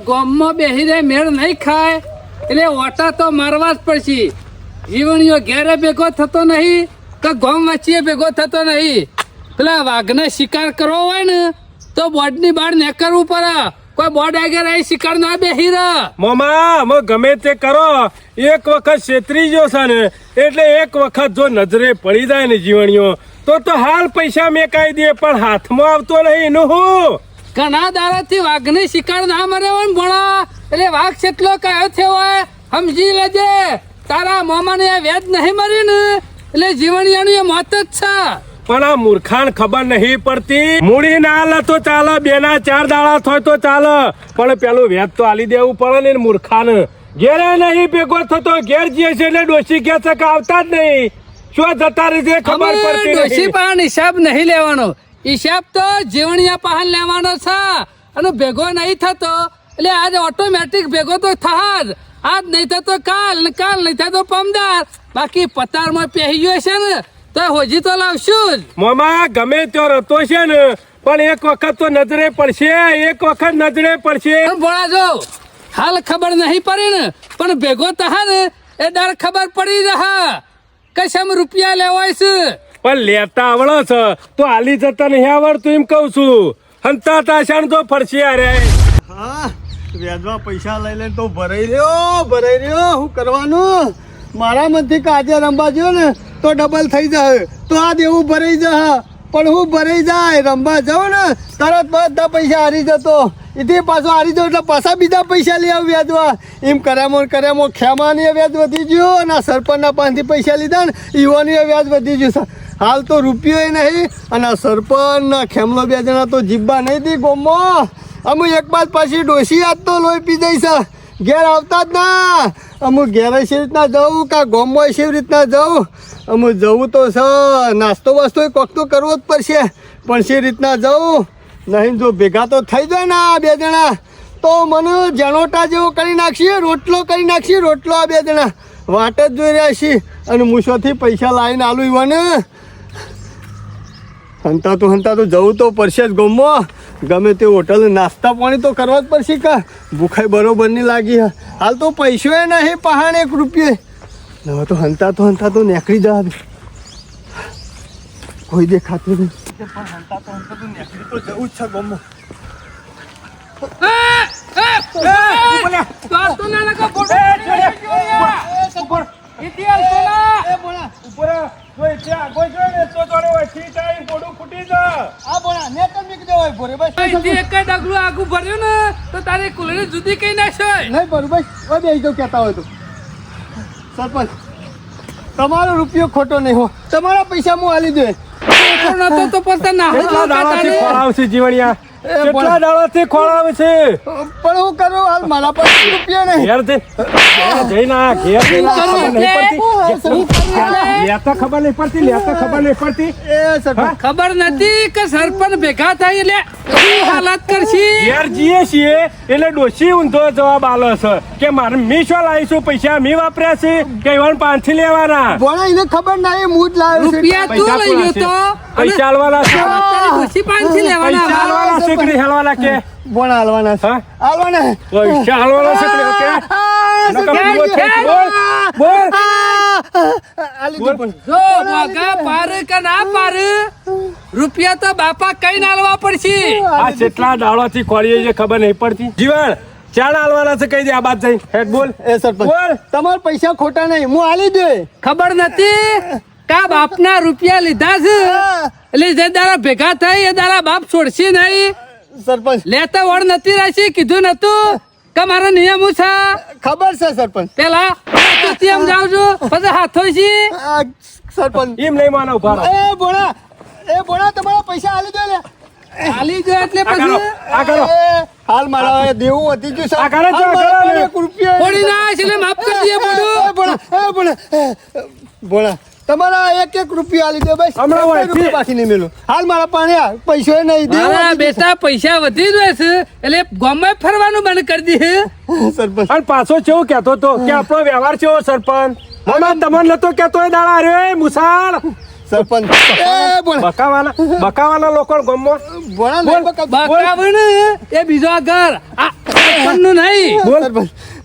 ગામમાં બેહીને મેળ નહીં ખાય એટલે ઓટા તો મારવા જ પડશે. જીવણીઓ ઘેરે ભેગો થતો નહીં તો ગામ વચ્ચે ભેગો થતો નહીં. પેલા વાઘને શિકાર કરવો હોય ને તો બોર્ડની બહાર નીકળવું પડે. કોઈ બોર્ડ આગળ આવી શિકાર ના બેહી રહે. મોમા અમે ગમે તે કરો, એક વખત છેતરી ગયો છે ને એટલે એક વખત જો નજરે પડી જાય ને જીવણીઓ તો હાલ પૈસા મેકાઈ દે, પણ હાથમાં આવતો નહીં. એનું હું ઘણા દાડાથી વાઘની શિકાર ના મરે હોય ને ભણા એટલે વાઘ કેટલો કયો થયો હોય સમજી લેજે. તારા મોમાને વેદ નહીં મર્યું ને એટલે જીવણિયાનું એ મોત જ છે. પણ આ મૂર્ખાન ખબર નહીં પડતી. મૂડી ના હાલે તો ચાલે, 2 ના 4 દાડા થાય તો ચાલે, પણ પેલું વેદ તો આલી દેવું પડે ને મૂર્ખાન. ઘેરે નહીં ભેગો થતો, ઘેર જઈએ છે એટલે ડોશી કે છે કે આવતા જ નહીં. શું જતા રીતે ખબર પડતી ડોશી નથી. પાસે હિસાબ નહીં લેવાનો, હિસાબ તો જીવણિયા પાસે લેવાનો છે. અને ભેગો નહીં થતો એટલે આજ ઓટોમેટિક ભેગો તો થા જ. આજ નહીં થતો કાલ ને કાલ નહીં થતો પમદાર. બાકી પતારમાં પહેરી ગયો છે ને તો હોજી તો લાવશું જ. મોમા ગમે ત્યાં રતો છે ને પણ એક વખત તો નજરે પડશે, એક વખત નજરે પડશે. ભોળા જો હાલ ખબર નહીં પડી ને પણ ભેગો થા ને એ દર ખબર પડી રહા કશમ રૂપિયા લેવાય છે. પણ લેતા આવડે છે તો હાલી જતા નહીં આવડતું એમ કઉ છું. હંતા તાશાણ તો ફરશે. અરે હા, વ્યાજમાં પૈસા લઈ લઈને તો ભરાઈ રહ્યો. શું કરવાનું? મારા મનથી કાજે રંબા જ્યો ને તો ડબલ થઈ જાય, તો આ દેવું ભરાઈ જાય. પણ હું ભરાઈ જાય રંબા જાઉં ને તરત બધા પૈસા હારી જતો. એથી પાછો હારી જાઉં એટલે પાછા બીજા પૈસા લઈ આવ વ્યાજમાં. એમ કર્યામાં ખેમાની વ્યાજ વધી ગયું અને આ સરપંચના પાસેથી પૈસા લીધા ને ઈવાની વ્યાજ વધી ગયું. હાલ તો રૂપિયો નહીં અને આ સરપંચ ખેમલો 2 જણા તો જીબ્બા નહીં દી ગોમમાં. અમુ એક બાદ પાછી ડોશી આજ તો લોહી પી જાય છે. ઘેર આવતા જ ના. અમુક ઘેરે સી રીતના જવું કા ગોમમાં સી રીતના જવું. અમુક જવું તો છે, નાસ્તો વાસ્તો કોક તો કરવો જ પડશે, પણ સી રીતના જવું નહીં. જો ભેગા તો થઈ જાય ને આ 2 જણા તો મને જણોટા જેવો કરી નાખશે, રોટલો કરી નાખશે. રોટલો આ 2 જણા વાટ જ જોઈ રહ્યા છીએ. અને મૂછોથી પૈસા લાવીને આલું ઈવાને હંતા તો જવું તો પડશે જ ગમમાં. ગમે તે હોટલ નાસ્તા પાણી તો કરવા જ પડશે. કા ભૂખાઈ બરોબર નહીં લાગી. હાલ તો પૈસો એ નહીં પહાણ 1 રૂપિયે. હવે તો હંતા તો નીકળી જવા દે. કોઈ દેખાતું નહીં પણ હંતા તો નીકળી તો જવું જ છે ગમમાં. આગુ ભર્યું ને તો તારી કુલરી જુદી કઈ નાખશે નહીં. બરોબર બે જો કહેતા હોય તો સરપંચ તમારો રૂપિયો ખોટો નહીં હો. તમારા પૈસા હું આલી દે. તો પોતા ના ખોળાવશે જીવણિયા, કેટલા દાડાથી ખોળાવે છે. પણ હું કરું હાલ મારા પાસે રૂપિયા નહીં. ઘેર જઈને લેતા ખબર નહીં પડતી. એ સરપંચ ખબર નથી કે સરપંચ ભેગા થાય એટલે શું હાલત કરશી. ઘેર જઈએ છીએ એટલે ડોશી ઊંધો જવાબ આલે છે કે મારે મી શું લાવીશું, પૈસા મી વાપર્યા છે કે એવા 5 લેવાના. ભણા એને ખબર નહીં હું જ લાવ્યો છું. રૂપિયા તું લઈ ગયો તો પૈસા આલવાના છે. ખુશી 5 લેવાના. પૈસા આલવાના છે કે હાલવાના કે ભણા હાલવાના છે. હા હાલવાના પૈસા હાલવાના છે કે બોલ આલી દો. પણ જો વાગા પાર કે ના પાર રૂપિયા તો બાપા કઈ નાલવા પડશે. આ કેટલા દાડાથી ખોળીએ છે ખબર નહીં પડતી. જીવન ચાલ હાલવાના છે કહી દે. આ બાદ જઈ હેડ બોલ. એ સરપંચ બોલ. તમારા પૈસા ખોટા નહીં, હું આલી દે. ખબર નથી કા બાપના રૂપિયા લીધા છે એટલે જે દાડા ભેગા થઈ એ દાડા બાપ છોડશે નહીં. સરપંચ લેતા વળ નથી રાશી કીધું નતું કે મારો નિયમ છે. ખબર છે સરપંચ. પેલા એમ જાવ છું પછી હાથો છે. આ સરપંચ એમ નહીં માનો ઉભા રહો. એ બોણા તમારા પૈસા આલી દો. લે આલી ગયો એટલે પછી આ કરો. હાલ મારા દેવું વધી ગયું છે. આ કરે છે, હાલ મારા આ કરે. પાસે 1 રૂપિયો ફોડી ના એટલે માફ કરી દે બધું. બોણા તમારા 1 રૂપિયો આલી દો બસ. હમણાં હોય છે. બાકી નહીં મેલું. હાલ મારા પાસે પૈસો નહીં દેવું મારા બેટા પૈસા વધી જાય છે એટલે ગામમાં ફરવાનું બંધ કરી દે. સરપંચ અને પાછો કેવું કેતો તો કે આપણો વ્યવહાર છે સરપંચ. મને તમને નતો કેતો એ દાડા રે મુસાળ. સરપંચ બકાવાના લોકો ગમો બોણા બકાવણ એ બીજો ઘર આ સરપંચનું નહીં.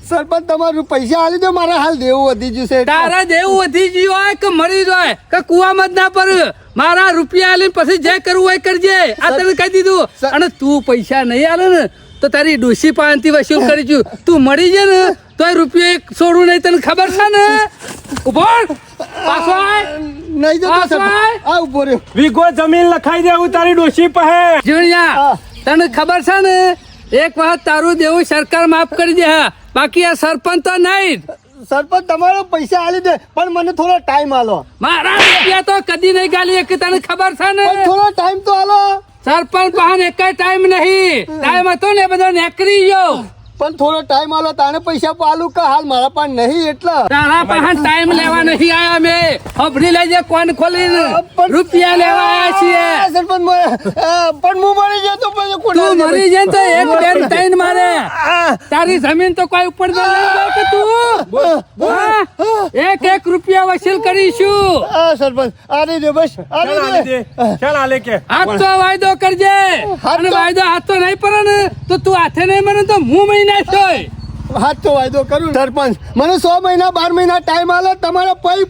સરપંચ તમારું પૈસા આલી દો, મારા હાલ દેવું વધી ગયું છે. તારા દેવું વધી ગયું હોય કે મરી જાય કે કુવામાં જ ના પર મારા રૂપિયા આલીને પછી જે કરવું હોય કરજે. આ તને કહી દીધું. અને તું પૈસા નહીં આલે ને તો તારી ડોશી પાસેથી વસૂલ કરીશું. તું મરી જાય ને તો રૂપિયા એક છોડું નહીં, તને ખબર છે ને. ઉભો પાછો આય. નહીં જતો પાછો સરપંચ. આય. આ ઉભો રહ્યો. વીઘો જમીન લખાઈ દેવું તારી ડોશી પાસે. જીવણિયા, તને ખબર છે ને એક વખત તારું દેવું સરકાર માફ કરી દે. હા, બાકી આ સરપંચ તો નહીં. સરપંચ તમારો પૈસા આલી દે, પણ મને થોડો ટાઈમ આલો. મારા રૂપિયા તો કદી નહીં ગાલી કે તને ખબર છે ને. પણ થોડો ટાઈમ તો આલો. સરપંચ પાસે એક ટાઈમ નહીં. ટાઈમ હતો ને બધો નેકરી ગયો. પણ થોડો ટાઈમ આલો, તાણે પૈસા પાલું કે હાલ મારા પાસે નહીં એટલે. તારા પાસે ટાઈમ લેવા નહીં આયા અમે. હબડી લેજે કોણ ખોલીને રૂપિયા લેવા આયા છીએ. સરપંચ પણ હું મરી ગયો તો પછી કોણ તું મરી જાય તો એક બેન ત્રણ મારે. તારી જમીન તો કોઈ ઉપર ના લઈ જાય કે તું. હા? એક રૂપિયા વસૂલ કરીશું. સરપંચ આલી દે, બસ ચાલ આલે આલી દે. દે. ચાલ આલે કે હાથ તો વાયદો કરજે. અને વાયદો હાથ તો નહીં પડે ને તો તું હાથે નહીં મને તો મું મહિના થાય. હાથ તો વાયદો કરું સરપંચ. મને 100 મહિના 12 મહિના ટાઈમ આલો, તમારા પૈ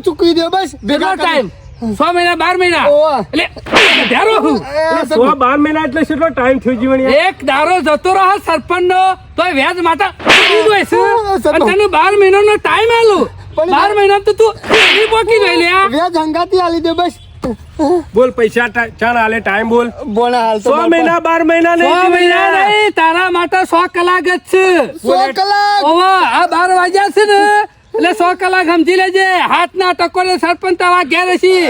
ચૂકવી દે બસ. કેટલો ટાઈમ? 6 મહિના 12 મહિના ઓવા. એટલે ધારો હું 12 મહિના એટલે કેટલો ટાઈમ થયો જીવણિયા? એક દારો જતો રહે સરપંચ નો તો વ્યાજ માટે તને 12 મહિનાનો ટાઈમ આલું. પણ 12 મહિના તો તું એની પોકી ગઈ લે. વ્યાજ હંગાતી આલી દે બસ. બોલ પૈસા ચાલ આલે ટાઈમ બોલ. બોલા હાલ તો 100 મહિના 12 મહિના 100 મહિના નહીં. નહીં, તારા માટે 100 કલાક જ છે. 100 કલાક. ઓવા આ 12 વાગ્યા છે ને એટલે 100 કલાક સમજી લેજે. હાથ ના ટકોરે સરપંચ તાવા ઘેર હશી.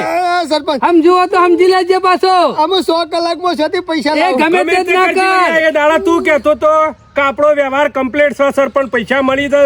સરપંચ સમજુ તો સમજી લેજે પાછો. અમે 100 કલાકમાં છતી પૈસા એ લાવો. ગમે તે જ ના કર. એ દાડા તું કહેતો તો કે આપણો વ્યવહાર કમ્પ્લીટ છે સરપંચ પૈસા મળી તો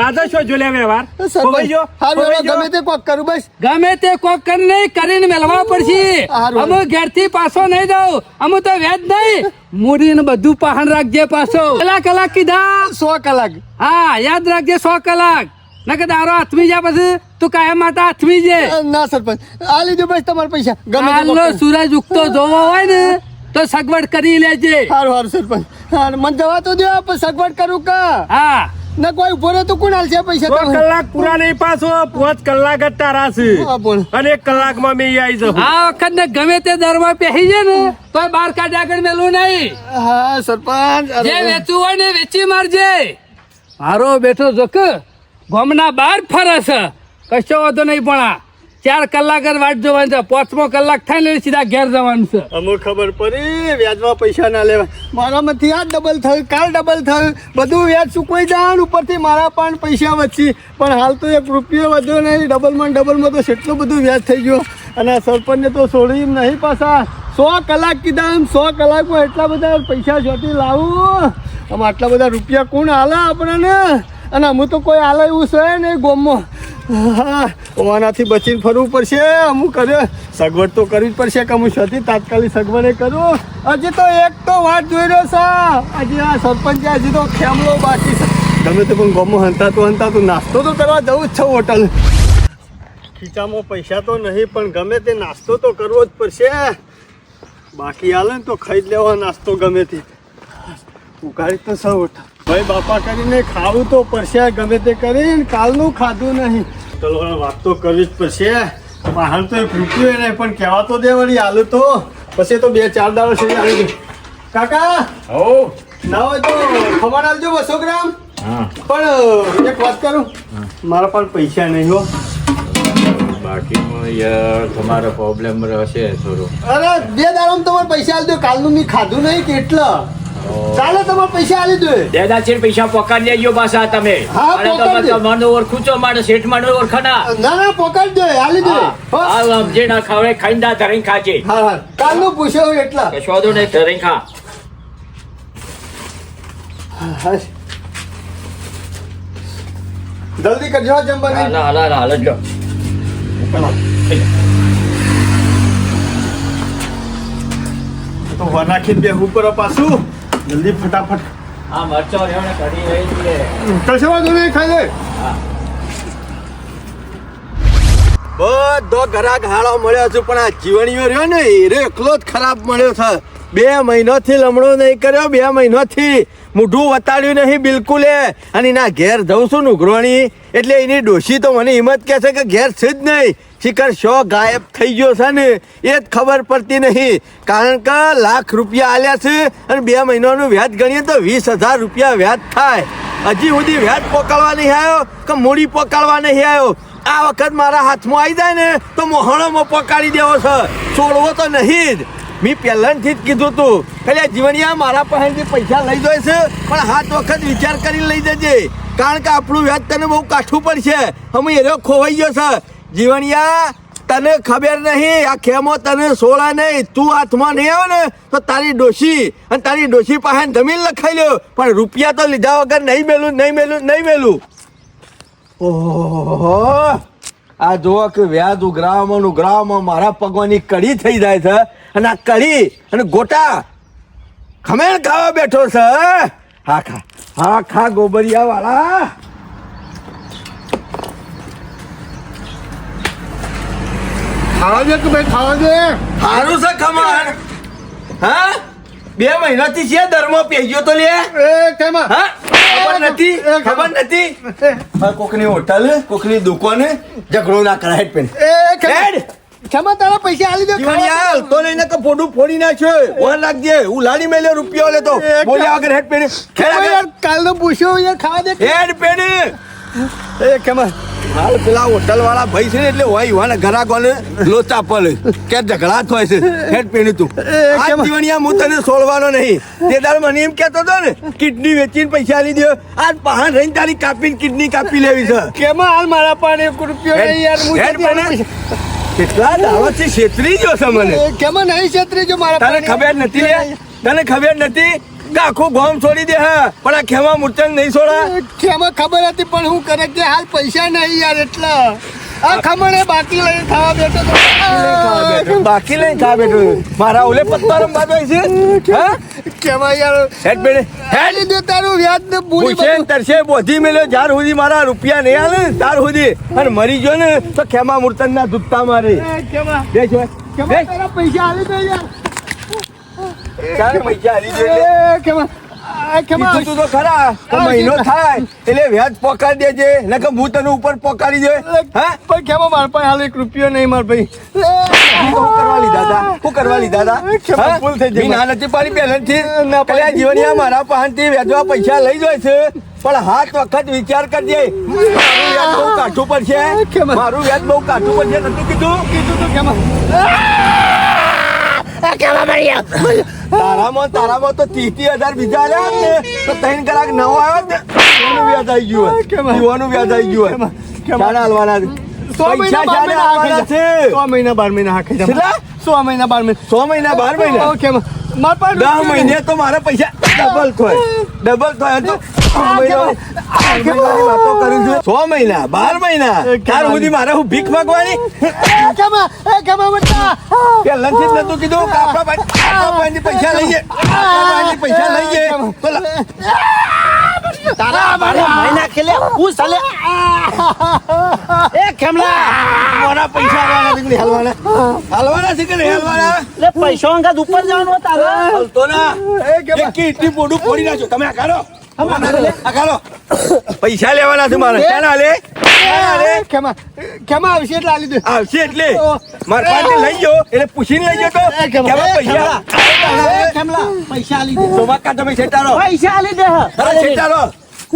આજે શું જોલ્યા વ્યવહાર ખોવાઈ ગયો? હારું, હવે ખોવાઈ ગયો? ગમે તે કોક કરું બસ. ગમે તે કોક કરીને કરીને મેળવા પડશે. હારું. અમે ઘેરથી પાછો નહીં દઉં. અમે તો વ્યાજ નહીં મૂડીને બધું પાહન રાખજે પાછો. કેટલા કલાક કીધા? 100 કલાક. હા, યાદ રાખજે 100 કલાક. ના કે દારો હાથમી જા પછી તું કાયમ માટે હાથમી છે. ના સરપંચ આલી દે બસ તમારા પૈસા. ગમે તે હાલનો કોક કરું. સૂરજ ઉગતો જોવો હોય ને તો સગવડ કરી લેજે. હારું હારું સરપંચ. હા, મને જવા તો દો, પણ સગવડ કરું કા. હા, ના કોઈ ઉભો રહે તો કોણ હાલશે પૈસા? 100 કલાક પૂરા નહીં પાછો 5 કલાક જ તારા છે હા, બોલ. અને 1 કલાકમાં મેં આવી જાઉં. આ વખત ને ગમે તે દરમાં પહેરી છે ને તો બહાર કાઢી આગળ મેલું નહીં. હા સરપંચ. અરે, જે વેચવું હોય ને વેચી મારજે. મારો બેઠો જોક ગામના બહાર ફરે છે. કશો વાંધો નહીં, પણ આ 4 કલાક જ વાટ જોવાની છે. 5મો કલાક થાય ને સીધા ઘેર જવાનું છે. અમુક ખબર પડી વ્યાજમાં પૈસા ના લેવા. મારામાંથી આ ડબલ થયું, કાલ ડબલ થયું, બધું વ્યાજ ચૂકવાઈ જાય. ઉપરથી મારા પણ પૈસા વચ્ચે પણ હાલ તો 1 રૂપિયો વધ્યો નહીં. ડબલમાં તો કેટલું બધું વ્યાજ થઈ ગયું. અને આ સરપંચને તો છોડી એમ નહીં પાછા. 100 કલાક કીધા એમ 100 કલાકમાં એટલા બધા પૈસા જોતી લાવું. આમ આટલા બધા રૂપિયા કોણ હાલે આપણને? અને અમુક તો કોઈ હાલે એવું છે નહીં ગોમમાં. ઓવાનાથી બચીને ફરવું પડશે. અમુક કરે સગવડ તો કરવી જ પડશે કે અમુક છતી તાત્કાલિક સગવડે કરું. હજી તો એક તો વાત જોઈ રહ્યો છે. હજી આ સરપંચ હજી તો ખેમલો બાકી છે. ગમે તે પણ ગોમમાં હંતાતું નાસ્તો તો કરવા જવું જ છે હોટલ. ખીચામાં પૈસા તો નહીં, પણ ગમે તે નાસ્તો તો કરવો જ પડશે. બાકી હાલે ને તો ખાઈ જ લેવા નાસ્તો ગમે તે. ઉઘાડી તો સૌ હોટલ ભાઈ બાપા કરીને ખાવું તો પડશે. ગમે તે કરીને કાલનું ખાધું નહીં. ચલો હવે વાત તો કરવી જ પડશે. હાલ તો 1 રૂપિયો નહીં, પણ કહેવા તો દે વળી હાલ તો પછી તો 2-4 દાડો છે આવી ગયું. કાકા ના હોય તો ખબર આલજો 200 ગ્રામ. પણ એક વાત કરું, મારા પાસે પૈસા નહીં હો. બાકીમાં યાર તમારો પ્રોબ્લેમ રહેશે થોડો. અરે 2 દાડામાં તમારે પૈસા આલી દો. કાલનું મેં ખાધું નહીં કેટલા. ચાલો તમારે પૈસા આલી દો. દાદા છે પૈસા પકડ લેજો પાછા તમે. હા, અને પકડ તમે દે. તમારો ઓળખું છો મારે શેઠ મારો ઓળખાના. ના પકડ દો, આલી દો. હો. આ સમજે ના ખાવે ખાઈંદા ધરીને ખાજે. હા કાલનું પૂછ્યો એટલા. કે શોધો ને ધરીને ખા. હા. જલ્દી કરજો હાલ જમવાની. હાલ જ લો. તો વનાખીને બે ઉપર પાછું જલ્દી ફટાફટ. આ મરચો રહ્યો ને કઢી રહી છે. કશો વાંધો નહીં, ખાઈ લે. બધો ઘરાક હાળો મળ્યો છે પણ આ જીવણીઓ રહ્યો ને એ એકલો જ ખરાબ મળ્યો છે 2 મહિનાથી લમણો નહીં કર્યો 2 મહિનાથી મૂઢું વતાડ્યું નહીં બિલકુલ અને એના ઘેર જઉં છું નુગરોણી એટલે એની ડોશી તો મને હિંમત કહે છે કે ઘેર છે જ નહીં શિખર શો ગાયબ થઈ ગયો છે ને એ જ ખબર પડતી નહીં કારણ કે લાખ રૂપિયા આલ્યા છે અને 2 મહિનાનું વ્યાજ ગણીએ તો 20,000 રૂપિયા વ્યાજ થાય હજી સુધી વ્યાજ પોકાળવા નહીં આવ્યો કે મૂડી પોકાળવા નહીં આવ્યો આ વખત મારા હાથમાં આવી જાય ને તો મોહણોમાં પોકાળી દેવો છે છોડવો તો નહીં જ મેં પહેલાંથી જ કીધું તું એટલે જીવણિયા મારા પાસેથી પૈસા લઈ જાય છે પણ 7 વખત વિચાર કરીને લઈ જજે કારણ કે આપણું વ્યાજ તને બહુ કાઠું પડશે અમે એરો ખોવાઈ ગયો છે જીવણિયા તને ખબર નહીં આ ખેમો તને સોળા નહીં તું હાથમાં નહીં આવે ને તો તારી ડોશી અને તારી ડોશી પાસે જમીન લખાઈ લ્યો પણ રૂપિયા તો લીધા વગર નહીં મેલું ઓહો આ જુઓ કે વ્યાજ ઉઘરાવામાં મારા પગવાની કડી થઈ જાય છે અને આ કડી અને ગોટા ખમેણ ખાવા બેઠો છે હા ખા ગોબરિયા વાળા ખાવા દે કે ભાઈ ખાવા દે. સારું છે ખમણ હા 2 મહિનાથી છે ધર્મ પેજ્યો તો લે એ કેમાં હા ખબર નથી કોકની હોટલ કોકની દુકાન ઝઘડો ના કરાય પેન કેમાં તારા પૈસા આલી દે. જીવણિયા તો લઈને કે પોડું ફોડી નાખ્યો ઓન લાગજે હું લાડી મેલ્યો રૂપિયો લેતો બોલ્યા વગર હેડ પેન યાર કાલનો પૂછ્યો યાર ખાવા દે. હેડ પેન એ કેમાં હાલ પેલા હોટલ વાળા ભાઈ છે ને એટલે હોય વાના ઘરાકોને લોચા પડે કે ઝઘડા થાય છે હેડ પેન તું આ જીવણિયા હું તને છોડવાનો નહીં તે દાડ મને એમ કહેતો હતો ને કિડની વેચીને પૈસા આલી દો આજ પહાણ રહીને તારી કાપીને કિડની કાપી લેવી છે કેમાં હાલ મારા પાસે 1 રૂપિયો નહીં યાર હું હેડ પેન કેટલા દાવાથી છેતરી ગયો છે મને કેમાં નહીં છેતરી જો મારા તને ખબર નથી તને ખબર નથી કે આખું ગામ છોડી દે હા પણ આ ખેમા મૂર્છન નહીં છોડા કેમાં ખબર હતી પણ હું કરે કે હાલ પૈસા નહીં યાર એટલા આ ખમણે બાકી લઈને ખાવા બેઠો તો બાકી લઈને ખા બેઠો મારા ઓલે પત્તા રમવા છે હા કેમાં યાર હેડ પેડે હેડ દે તારું વ્યાજ ને ભૂલી ભૂષણ તરશે બોધી મેલ્યો જ્યાર સુધી મારા રૂપિયા નહીં આલે ત્યાર સુધી અને મરી ગયો ને તો ખેમા મૂર્તન ના દુત્તા મારી કેમાં બેસ કેમાં તારા પૈસા આલી દે યાર ચારે પૈસા આલી દે કેમાં કીધું તું તો ખરા કે મહિનો થાય એટલે વ્યાજ પોકાડી દેજે ને કે હું તને ઉપર પોકાડી દે હા પણ કેમાં મારા પાસે હાલ 1 રૂપિયો નહીં માર ભાઈ શું કરવા લીધા હતા કેમાં ભૂલ થઈ મી ના નથી પાડી પહેલેથી કલ્યા જીવણિયા મારા પાસેથી વ્યાજવા પૈસા લઈ જાય છે પણ 7 વખત વિચાર કરજે મારું વ્યાજ બહુ કાઠું પડશે મારું વ્યાજ બહુ કાઠું પડશે નતું કીધું તો કેમાં તારામાં તો 30,000 બીજા આવ્યા ને તો 3 કલાક નવો આવ્યો ને એનું વ્યાજ આવી ગયું જીવાનું વ્યાજ આવી ગયું ચાણા હાલવાના પૈસા ચાલે હાલવાના છે 6 મહિના 12 મહિના હા ખાઈ કેટલા 6 મહિના 12 મહિના 6 મહિના 12 મહિના કેમાં માર પાસે 10 મહિને તો મારા પૈસા ડબલ થાય તો 6 મહિનાની વાતો કરું છું 6 મહિના 12 મહિના ત્યાર સુધી મારે હું ભીખ માંગવાની કેમાં બટા પહેલાથી જ નતું કીધું કે આપણા ભાઈ પૈસા લઈએ પૈસા લઈએ તારા મહિના ખેલે હું સાલે એ કેમલા મારા પૈસા હાલવાના છે કે નહીં હાલવાના લે પૈસા અંગા ઉપર જવાનું તારા હાલતો ના એક કીટી પોડું ફોડી નાખ્યો તમે આ કાઢો પૈસા લેવાના છે મારે ક્યાં લે કેમાં આવશે એટલે આલી દે આવશે એટલે મારા પાસે લઈ ગયો એટલે પૂછીને લઈ ગયો તો કેમાં પૈસા કેમલા પૈસા આલી દે સોમા કાઢો ભાઈ છેટારો પૈસા આલી દે છેટારો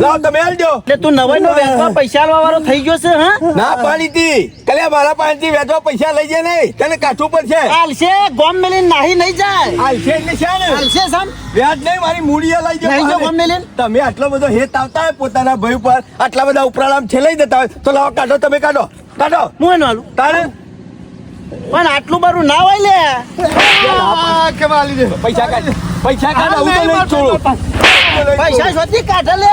લાવ તમે આલજો એટલે તું નવાઈ નો વેચવા પૈસા આલવા વાળો થઈ ગયો છે હા ના પાડી હતી કલ્યા મારા પાસેથી વેચવા પૈસા લઈ જાય નહીં તને કાઠું પડશે આલશે ગોમ મેલીન નાહી નહીં જાય આલશે એટલે છે ને આલશે સમ વ્યાજ નહીં મારી મૂડીએ લઈ નહીં જો જાઓ ગોમ મેલીન તમે આટલો બધો હેત આવતા હોય પોતાના ભાઈ ઉપર આટલા બધા ઉપરાળામ છેલાઈ દેતા હોય તો લાવો કાઢો તમે કાઢો હું એનો આલું તારે પણ આટલું બધું ના હોય લે કેમાં આલી દે પૈસા કાઢ હું તો નહીં છોડું પૈસા શોધી કાઢે લે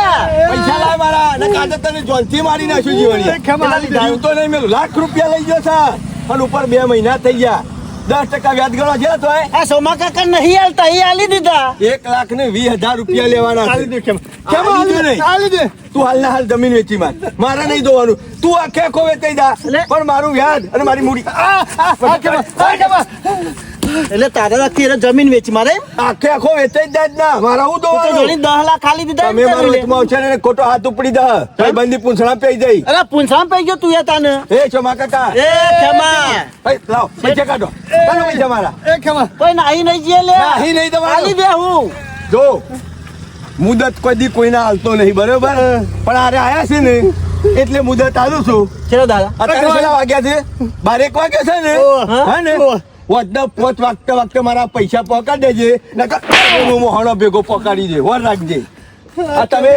પૈસા લાય મારા અને કાઢે તને જોલથી મારી નાખ્યું જીવણી કેમાં આલી દે હું તો નહીં મેલું લાખ રૂપિયા લઈ ગયો છે અને ઉપર 2 મહિના થઈ ગયા 10% વ્યાજ ગણો છે તોય આ સોમા કાકા નહીં આલતા એ આલી દીધા 1,20,000 રૂપિયા લેવાના આલી દે કેમ કેમ હાલી દે, હાલી દે. તું હાલના હાલ જમીન વેચી મારે નહીં જોવાનું. તું આખે આખો વેચાઈ જા, પણ મારું વ્યાજ અને મારી મૂડી એટલે તારા રાખી એને જમીન વેચી મારે આખે આખો વેચાઈ જ ના. મારા હું તો જોડી જોવાનું? 10 લાખ ખાલી દીધા તમે મારો વચમાં આવશે ને ખોટો હાથ ઉપડી દે ભાઈબંધી પૂંછડા પઈ જઈ. અરે પૂંછામ પઈ ગયો તું એ તાને એ ચોમા કાકા, એ ખેમા ભાઈ લાવ પૈસા કાઢો. કાઢો પૈસા મારા. એ ખેમા કોઈ નાહી નહીં જીએ લે નાહી નહીં તમારું. ખાલી દે હું જો મુદત કોઈ દી કોઈના હાલતો નહીં, બરોબર? પણ આરે આયા છે ને એટલે મુદત આલું છું. ચલો દાદા અત્યારે કેટલા વાગ્યા છે? 12 વાગ્યા છે ને? હા ને? વધના 5 વાગતા મારા પૈસા પકડી દેજે, નકર હું મોહણો ભેગો પકડી દે. વર રાખજે. આ તમે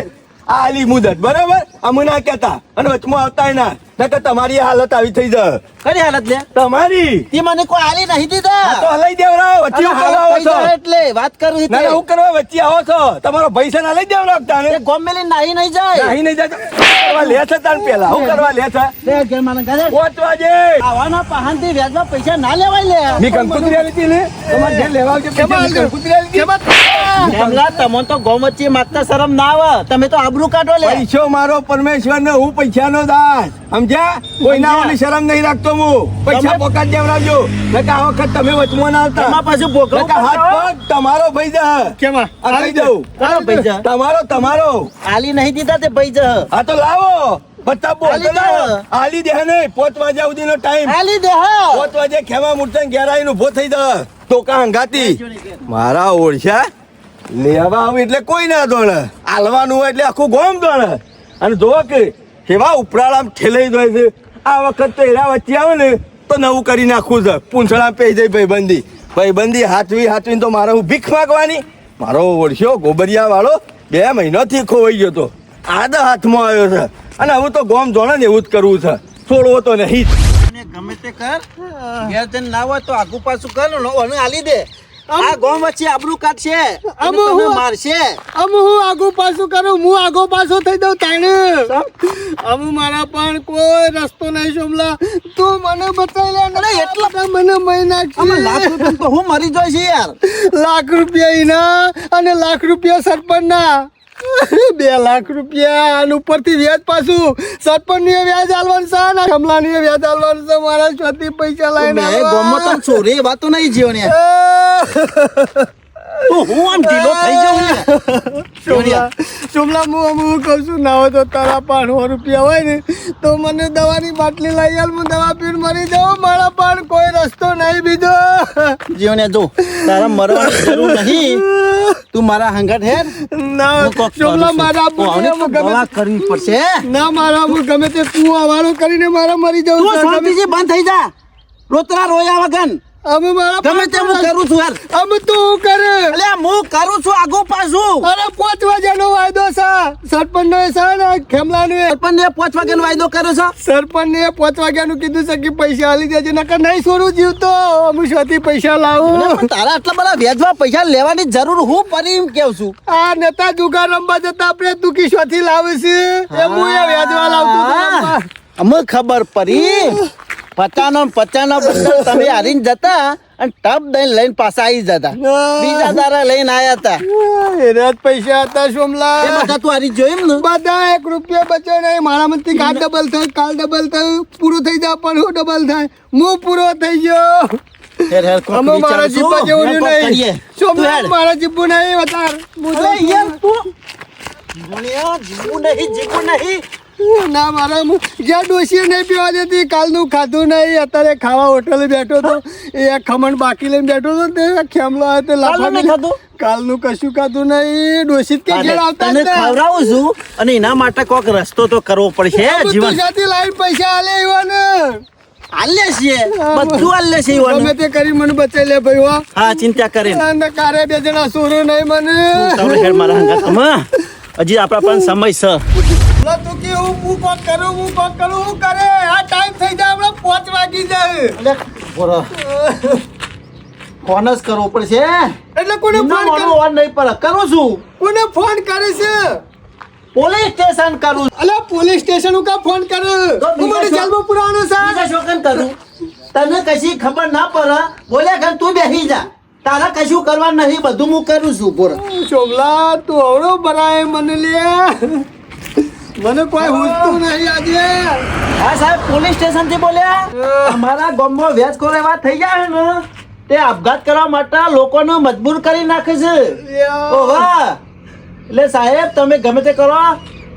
આ આલી મુદત, બરોબર? અમે ના કહેતા અને વચમાં આવતા ના, નકર તમારી હાલત આવી થઈ જાય. કઈ હાલત લે તમારી તે મને કોઈ આલી નહીં તો દીધા હલાઈ દેવરાવ. વચ્ચે અને કરવા હાલત આવો થઈ છો? જાય એટલે વાત કરું ના ના, હું કરવા વચ્ચે આવો છો? તમારો પૈસા ના લઈ દેવરાવ. એ ગોમેલી નાહી નહીં જાય નહીં નહીં જતો. કરવા લે છે તાર પેલા હું કરવા લે છે? લે કે મને કહે 5 વાગે આવાના પહાણથી વ્યાજમાં પૈસા ના લેવાય લે મી કંકુતરી આલી હતી ને તમારે ઘેર લેવા આવજો. પૈસા મી કંકુતરી આલી હતી. એમલા તમને તો ગૌ વચ્ચે માગતા શરમ ના આવે તમે તો આબરૂ કાઢો લે પૈસો મારો પરમેશ્વર ને હું પૈસાનો દાસ, સમજ્યા? કોઈના વાળી શરમ નહીં રાખતો હું. પૈસા પોકાત દેવરાવજો, નકર આ વખત તમે વચમાં ના આવતા. એમાં પાછું ભોગવવું નકર હાથ પગ તમારો ભાઈ જા. કેમાં આ કહી દઉં. તારો પૈસા તમારો આલી નહીં દીધા તે પૈસા હા તો લાવો. બધા આલી બોલ દે. આલી દે ને 5 વાગ્યા સુધીનો ટાઈમ. આલી દે હા 5 વાગે ખેમા મૂર્તન ઘેર આવીને ઉભો થઈ જા. તો કા હંગાતી મારા ઓળશા લેવા આવું એટલે કોઈ ના દોડે, આલવાનું હોય એટલે આખું ગોમ દોડે. અને જોવો કે કેવા ઉપરાળામ ઠેલાઈ જાય છે. આ વખત તો એના વચ્ચે આવે ને તો નવું કરી નાખવું છે. પૂંછડા પે જાય ભાઈબંધી હાથવીને તો મારે હું ભીખ માગવાની. મારો ઓળશો ગોબરિયા વાળો 2 મહિનાથી ખોવાઈ ગયો તો આદ હાથમાં આવ્યો છે. અને હવે તો ગોમ જોડે ને એવું જ કરવું છે, છોડવો તો નહીં જ. ગમે તે કર ઘેર જઈને ના હોય તો આગુ પાછું કર ને આલી દે આ ગોમ વચ્ચે આબરૂ કાઢશે અને તને મારશે હું આગો પાછું કરું, હું આગો પાછો થઈ દઉં તાણે. અમે મારા પણ કોઈ રસ્તો નહીં સોમલા તું મને બતાવી લે. અરે એટલા મને મહિના અમે લાખ રૂપિયા તો હું મરી જાય છે યાર લાખ રૂપિયા એના અને લાખ રૂપિયા સરપંચ ના. 2 લાખ રૂપિયા અને ઉપરથી વ્યાજ પાછું. સરપંચ ની વ્યાજ આલવાનું છે ને કમલા ની વ્યાજ આલવાનું છે. મારા સ્વાથી પૈસા લઈને મેં ગોમમાં તને ચોરી એ વાતો નહીં જીવો ને તો હું આમ ઢીલો થઈ જાઉં ને શુમલા હું કહું છું ના હોય તો તારા 500 રૂપિયા હોય ને તો મને દવાની બાટલી લઈ આલ. હું દવા પીને મરી જાઉં. મારા પણ કોઈ રસ્તો નહીં બીજો. જીવો ને જો તારા મરવાની જરૂર નહીં તું મારા હંગાટ હેર ના શુમલા મારા દવા કરવી પડશે ના મારા હું ગમે તે તું હવાલો કરીને મારા મરી જાઉં તું શાંતિથી બંધ થઈ જા રોતરા રોયા વગન અમે મારા ગમે તે હું કરું છું યાર અમે તો હું કરે અલે હું કરું છું આગો પાછું અરે 5 વાગ્યાનો વાયદો છે સરપંચ નો છે ને ખેમલા નો. સરપંચ ને 5 વાગ્યાનો વાયદો કર્યો છે સરપંચ ને 5 વાગ્યાનું કીધું છે કે પૈસા આલી દેજે, નકર નહીં છોડું જીવતો. અમે શોથી પૈસા લાવું. પણ તારા આટલા બધા વ્યાજમાં પૈસા લેવાની જરૂર હું પડી એમ કેવું છું આ નેતા જુગાર રમવા જતા આપણે તું કિશોથી લાવે છે એ હું એ વ્યાજવા લાવતું હતું રમવા. અમે ખબર પડી 50 બદલ તમે હારીને જતા અને ટપ દઈને લઈને પાછા આવી જતા બીજા દારા લઈને આયા હતા એના જ પૈસા હતા સોમલા. એ બધા તું હારી જોયું ને બધા 1 રૂપિયા બચ્યો નહીં. મારા મનથી કાલ ડબલ થયું પૂરું થઈ જાય પણ હું ડબલ થાય. હું પૂરો થઈ ગયો. હેર હેર કોક અમે મારા વિચારું જીબ્બા છું. જેવું મેં કોક નહીં. કરીએ. સોમલા તું હેડ. મારા જીબ્બુ નહીં વધાર. અરે યાર તું જીવણિયા જીવું નહીં ના મારા જ્યાં ડોશીએ નહીં પીવા દેતી. કાલનું ખાધું નહીં. અત્યારે ખાવા હોટલે બેઠો તો એ ખમણ બાકી લઈને બેઠો તો તે ખેમલો આવ્યો તે કાલનું નહીં ખાધું? કાલનું કશું ખાધું નહીં. ડોશી જ કે ઘેર આવતા તને જ નહીં. ખવડાવું છું અને એના માટે કોક રસ્તો તો કરવો પડશે બધું જીવન સાથે લાઈન પૈસા આલે એવાને. હાલે છે બધું હાલે છે ગમે ઈવન. તે કરી મને બચાઈ લે ભાઈ હો. હા ચિંતા કરે અને કારે 2 જણા સોરો નહીં મને. તારો હેડ મારા હંગાત તમે હજી આપણા પણ સમય છે લો તું કે હું કોક કરું હું કરે. આ ટાઈમ થઈ જાય હમણાં 5 વાગી જાય. એટલે બોલો ફોન જ કરવો પડશે એટલે કોને ના ફોન મારો ઓન નહીં પર કરું છું કોને ફોન કરે છે? પોલીસ સ્ટેશન કરું અલ્યા પોલીસ સ્ટેશન કા ફોન કરે? તો હું મને બીજા જેલમાં પુરાવાનો છે. બીજા શોકન કરું તને કશી ખબર ના પડે બોલ્યા કે તું બેસી જા તારા કશું કરવા નહીં, બધું હું કરું છું પૂરો. સોમલા તું અવળો ભરાય મને લે, મને કોઈ હુજતું નહીં આજે. હા સાહેબ, પોલીસ સ્ટેશન થી બોલ્યા. અમારા ગામમાં વ્યાજખોર એવા થઈ જાય ને તે આપઘાત કરવા માટે લોકોને મજબૂર કરી નાખે છે. ઓહો, એટલે સાહેબ તમે ગમે તે કરો,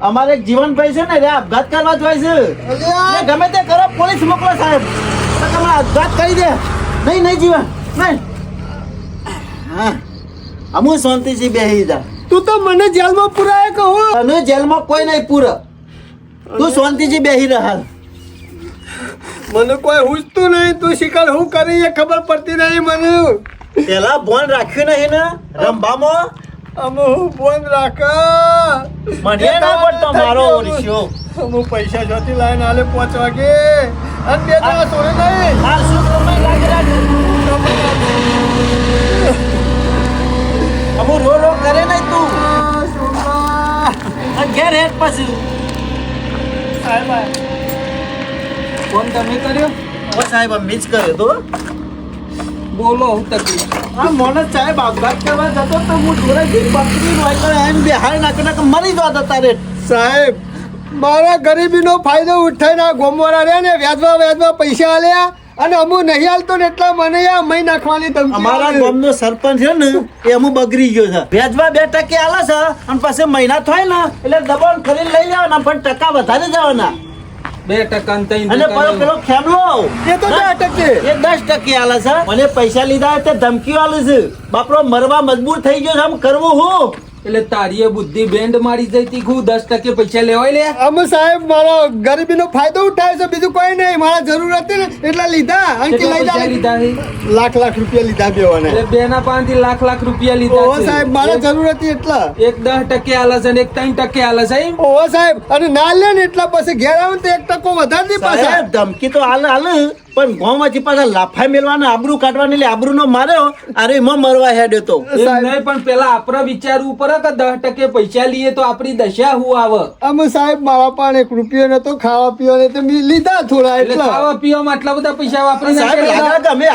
અમારે એક જીવનભાઈ છે ને રે આપઘાત કરવા જ હોય છે. એટલે ગમે તે કરો, પોલીસ મોકલો સાહેબ, તો તમે આપઘાત કરી દે. નહીં નહીં જીવન નહીં. હા, અમુ શાંતિથી બેસી જા. તું તો મને જેલમાં પુરાય કહું. અને જેલમાં કોઈ નહીં પૂરો, તું શાંતિથી બેસી રહે. મને કોઈ હુજતું નહીં, તું શિકાર હું કરી એ ખબર પડતી નહીં મને. પેલા બોન રાખ્યું નહીં ને રંભામાં, અમે હું ફોન રાખ. મને ના પડતો મારો ઓરસ્યો. હું પૈસા જોતી લાઈને આલે 5 વાગે અને 2 દાડા સોરે નહીં. હાલ શું સમય લાગી રહ્યો? અમુ રો રો કરે નહીં તું. અને ઘેર હેડ પછી. ફોન તમે કર્યો? ઓ સાહેબ અમી જ કર્યો તો. બોલો, હું તકલીફ? આ મોનસ સાહેબ આપઘાત કરવા જતો તો હું જોડે જઈ બકરી વાયકડે એમ બિહાર નાખે મરી જવા હતા રે. સાહેબ મારા ગરીબીનો ફાયદો ઉઠાઈને આ ગોમવાળા રહ્યા ને વ્યાજમાં પૈસા આલ્યા અને અમુ નહીં હાલતો ને એટલા મને આ મહી નાખવાની ધમકી અમારા આપે. ગામનો સરપંચ છે ને એ અમુ બગડી ગયો છે. વ્યાજમાં 2% આલે છે અને પછી મહિના થાય ને એટલે દબાણ કરીને લઈ જવાના, પણ ટકા વધારે જવાના. 2% ને 3% અને પેલો ખેમલો એ તો 10%. એ 10% આલે છે. મને પૈસા લીધા એટલે ધમકીઓ આલે છે. બાપરો મરવા મજબૂર થઈ ગયો છે, આમ કરવું હું. એટલે તારી બુદ્ધિ બેન્ડ મારી જઈ તીખું 10% પૈસા લેવાય લે. અમે સાહેબ મારો ગરીબીનો ફાયદો ઉઠાવે છે, બીજું કોઈ નહીં. મારા જરૂર હતી ને એટલા લીધા. અંકી કેટલા લઈ પૈસા લીધા છે? લાખ રૂપિયા લીધા બેવાને. એટલે બેના પાસેથી લાખ રૂપિયા લીધા ઓહો છે. સાહેબ મારા જરૂર હતી એટલા. એક 10% આલે છે અને એક 3% આલે છે એમ? ઓહો સાહેબ, અને ના લે ને એટલા પછી ઘેર આવે ને તો 1% વધારે દી પાછા. સાહેબ ધમકી તો હાલે પણ ગામમાંથી પાછા લાફા મેળવાના, આબરૂ કાઢવાની, એટલે આબરૂ નો માર્યો અરે એમાં મરવા હેડ્યો તો. એમ નહીં, પણ પેલા આપણે વિચારવું પડે કે 10% પૈસા લઈએ તો આપણી દશા હું આવે. અમે સાહેબ મારા પાસે 1 રૂપિયો નતો, ખાવા પીવા તો મેં લીધા થોડા એટલે એટલા. ખાવા પીવામાં આટલા બધા પૈસા વાપરી સાહેબ નાખેલા. લાગે કે અમે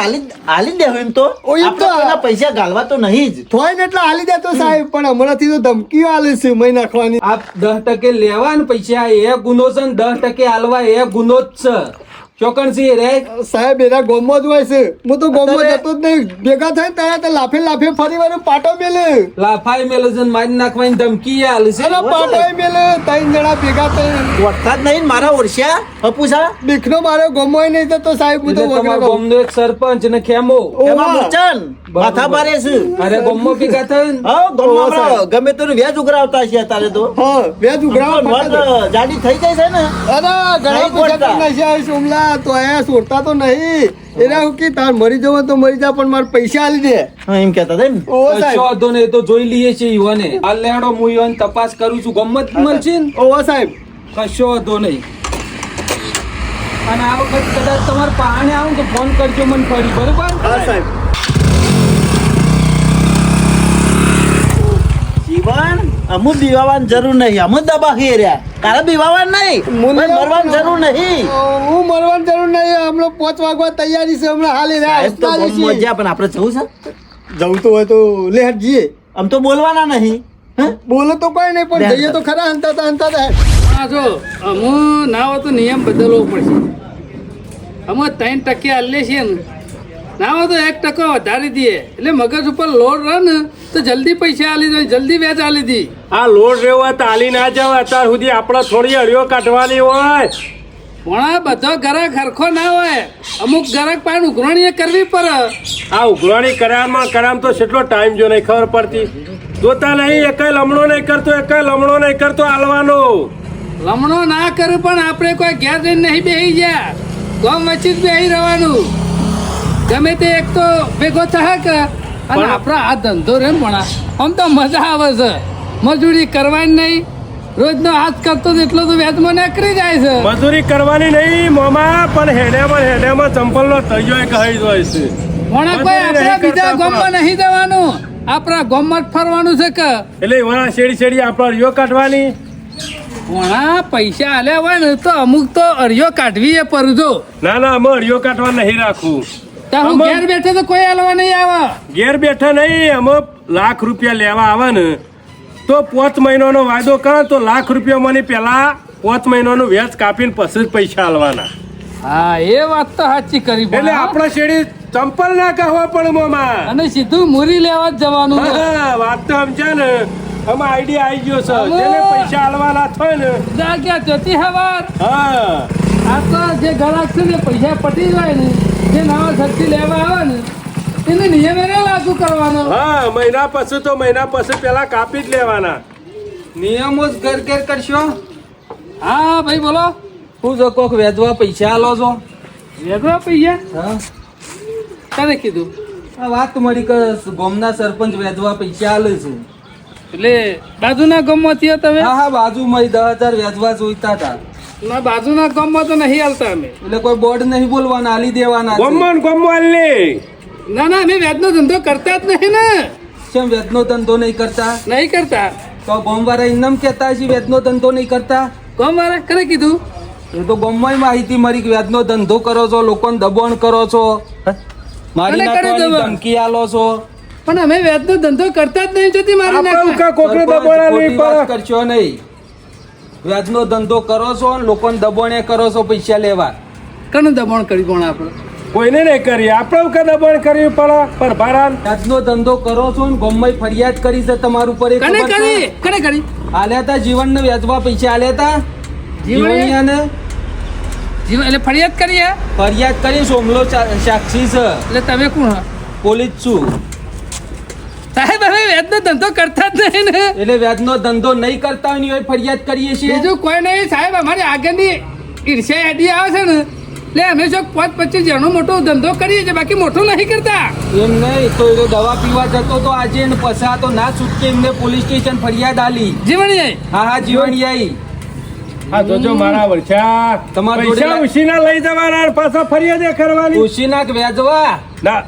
હાલી દેવું એમ તો. ઓ, એમ તો. આપણે કોઈના પૈસા ગાલવા તો નહીં જ. થોય ને એટલા હાલી દેતો સાહેબ, પણ હમણાંથી તો ધમકીઓ આલે છે મહી નાખવાની. આ 10% લેવા ને પૈસા એ ગુનો છે ને 10% હાલવા એ ગુનો જ છે. ચોકણસી રે સાહેબ એના ગોમમાં જ હોય છે. હું તો ગોમમાં જતો જ નહીં. ભેગા થાય ત્યારે તો લાફે ફરી વાર પાટો મેલે. લાફાઈ મેલજન મારી નાખવાની ધમકી આલે છે. એના પાટો મેલે. 3 જણા ભેગા થઈને ઓળખતા જ નહીં ને મારા ઓળખ્યા અપુસા. બીકનો મારો ગોમમાં નહીં જતો સાહેબ. હું તો એટલે તમારા વગર ગામનો એક સરપંચ ને ખેમો એમાં મુચન માથા ભારે છે. અરે ગામમાં ભેગા થઈને હા ગામમાં હમણાં ગમે તેનું વ્યાજ ઉઘરાવતા છે અત્યારે તો. હા વ્યાજ ઉઘરાવા નોટ જાડી થઈ જાય છે ને. અરે ઘણા નહીં પૈસા ખોટતા. તો નશા સોમલા તો અહીંયા છોડતા તો નહીં. એના હું કે તાર મરી જવો તો મરી જા, પણ મારે પૈસા આલી દે. હા, એમ કહેતા હતા ને. ઓ સાહેબ, કશો વાંધો નહીં, એ તો જોઈ લઈએ છીએ ઈવોને. હાલ લેડો હું ઈવોને તપાસ કરું છું. ગમત મળશે ને ઓ સાહેબ, કશો વાંધો નહીં. અને આ વખત કદાચ તમારે પાણી આવું તો ફોન કરજો મને ફરી, બરોબર? હા સાહેબ. જીવન અમુ બીવાવાની જરૂર નહીં, અમુ દબાવી રહ્યા. તારે બીવાવાનું નહીં, મને મરવાની જરૂર નહીં. હું મરવાની જરૂર નહીં. હમણાં 5 વાગવા તૈયારી છે. હમણાં હાલી રહ્યા સાહેબ તો ગામમાં જ્યાં પણ આપણે જવું છે. જવું તો હોય તો લે હેડ જઈએ. આમ તો બોલવાના નહીં. હે? બોલો તો કોઈ નહીં, પણ જઈએ તો ખરા. હંતા હા જો અમુ ના હોય તો નિયમ બદલવો પડશે. અમે 3% આલે છીએ ને, ના હોય તો 1% વધારી દઈએ. એટલે મગજ ઉપર લોડ રહે ને તો જલ્દી પૈસા આલી દે, જલ્દી વ્યાજ આલી દી. આ લોડ રહ્યો હોય તાલી ના જાવ અત્યાર સુધી આપણે થોડી અડીઓ કાઢવાની હોય. પણ આ બધો ગ્રાહક હરખો ના હોય. અમુક ગ્રાહક પાસે ઉઘરાણી કરવી પડે. આ ઉઘરાણી કર્યામાં તો કેટલો ટાઈમ જો નહીં ખબર પડતી. જોતા નહીં, એકાય લમણો નહીં કરતો હાલવાનો. લમણો ના કરે પણ આપણે કોઈ ઘેર જઈને નહીં બેસી ગયા. ગામ વચ્ચે જ બેસી રહેવાનું. ગમે તે એક તો ભેગો થાય કે અને આપણા આ ધંધો રે ને ભણા આમ તો મજા આવે છે. મજૂરી કરવાની નહીં, રોજનો હાથ કરતો એટલો તો વ્યાજમાં નીકળી જાય છે. મજૂરી કરવાની નહીં મોમાં, પણ હેડેમાં ચંપલનો તૈયો કહી જાય છે. ભણા કોઈ આપણા બીજા ગામમાં નહીં જવાનું, આપણા ગામમાં જ ફરવાનું છે કે. એટલે એવા શેડી આપણે અડીઓ કાઢવાની. ભણા પૈસા આલ્યા હોય ને તો અમુક તો અડિયો કાઢવી એ પરજો. ના અમે અડીઓ કાઢવા નહીં રાખવું. ત્યાં હું આમાં- ઘેર બેઠો તો કોઈ હાલવા નહીં આવે. ઘેર બેઠા નહીં, અમે લાખ રૂપિયા લેવા આવે ને તો 5 મહિનાનો વાયદો કરો તો લાખ રૂપિયા મને પેલા 5 મહિનાનું વ્યાજ કાપીને પછી જ પૈસા આલવાના. હા એ વાત તો સાચી કરી એટલે ભણા. આપણા શેરી ચંપલ ના કહેવા પડે મોમાં. અને સીધું મુરી લેવા જ જવાનું છે. હા, વાત તો સમજ્યા ને. આમાં આઈડિયા આવી ગયો છે. હવે- જેને પૈસા આલવાના થાય ને, જાગ્યા જતી હવાર. હા, આ તો જે ગ્રાહક છે ને પૈસા પટી જાય ને, જે નવા શક્તિ લેવા આવે ને એને નિયમ એને લાગુ કરવાનો. હા, મહિના પછી તો મહિના પછી પેલા કાપી જ લેવાના. નિયમો જ ઘર ઘર કરશો. હા ભાઈ બોલો. હું જો કોક વેચવા પૈસા આલો છો. વેચવા પૈસા હા, તને કીધું આ વાત મળી કે ગામના સરપંચ વેચવા પૈસા આલે છે. એટલે બાજુના ગામમાં થયો તમે? હા હા, બાજુમાં 10,000 વેચવા જોઈતા હતા. ના, બાજુના ગામમાં તો નહીં હાલતા અમે. એટલે કોઈ બોર્ડ નહીં બોલવાના, આલી દેવાના છે. ગોમન ગોમવાલ લે. ના ના, અમે વેચનો ધંધો કરતા જ નહીં ને. કેમ વેચનો ધંધો નહીં કરતા? નહીં કરતા. તો ગામવાળા ઇનામ કહેતા છે વેચનો ધંધો નહીં કરતા. ગામ વાળા કરે કીધું? એ તો ગામમાં માહિતી મળી કે વેચનો ધંધો કરો છો, લોકોને દબાણ કરો છો, મારી કોને કરે નાખવાની દબાણ? ધમકી આલો છો. પણ અમે વેચનો ધંધો કરતા જ નહીં, જતી મારી આપણે નાખવા. કા કોકને સરપંચ દબાણા ખોટી નહીં વાત પડે. કરશો નહીં. વ્યાજનો ધંધો કરો છો અને લોકોને દબાણે કરો છો પૈસા લેવા. કોનું દબાણ કરી પણ આપણે? કોઈને નહીં કરી. આપણે કા દબાણ કરવી પડે પર ભારાન. વ્યાજનો ધંધો કરો છો ને ગામમાં ફરિયાદ કરી છે તમારું ઉપર. એ કને ખબર છે? કરી? કને કરી? આલ્યા તા જીવનને વ્યાજવા પૈસા આલ્યા તા જીવણીએ? જીવણિયાને જીવન એટલે ફરિયાદ કરી હે? ફરિયાદ કરી. સોમલો સાક્ષી છે. એટલે તમે કોણ હો? પોલીસ છું. સાહેબ અમે વેચનો ધંધો કરતા જ નહીં ને. એટલે વ્યાજનો ધંધો નહીં કરતા હોય ને એવી ફરિયાદ કરીએ છીએ. બીજું કોઈ નહીં સાહેબ, અમારી આગળની ઈર્ષ્યા હેડી આવે છે ને એટલે અમે જો 5-25 જણનો મોટો ધંધો કરીએ છીએ, બાકી મોટો નહીં કરતા. એમ નહીં તો એ દવા પીવા જતો તો આજે ને પછા તો ના છૂટકે એમને પોલીસ સ્ટેશન ફરિયાદ આલી. જીવણી હા હા, જીવણિયાઈ. હા, જોજો મારા વર્ષા તમારા જોડે પૈસા ઉછીના લઈ જવાના અને પાછા ફરિયાદ કરવાની. ઉશીનાક વ્યાજવા ના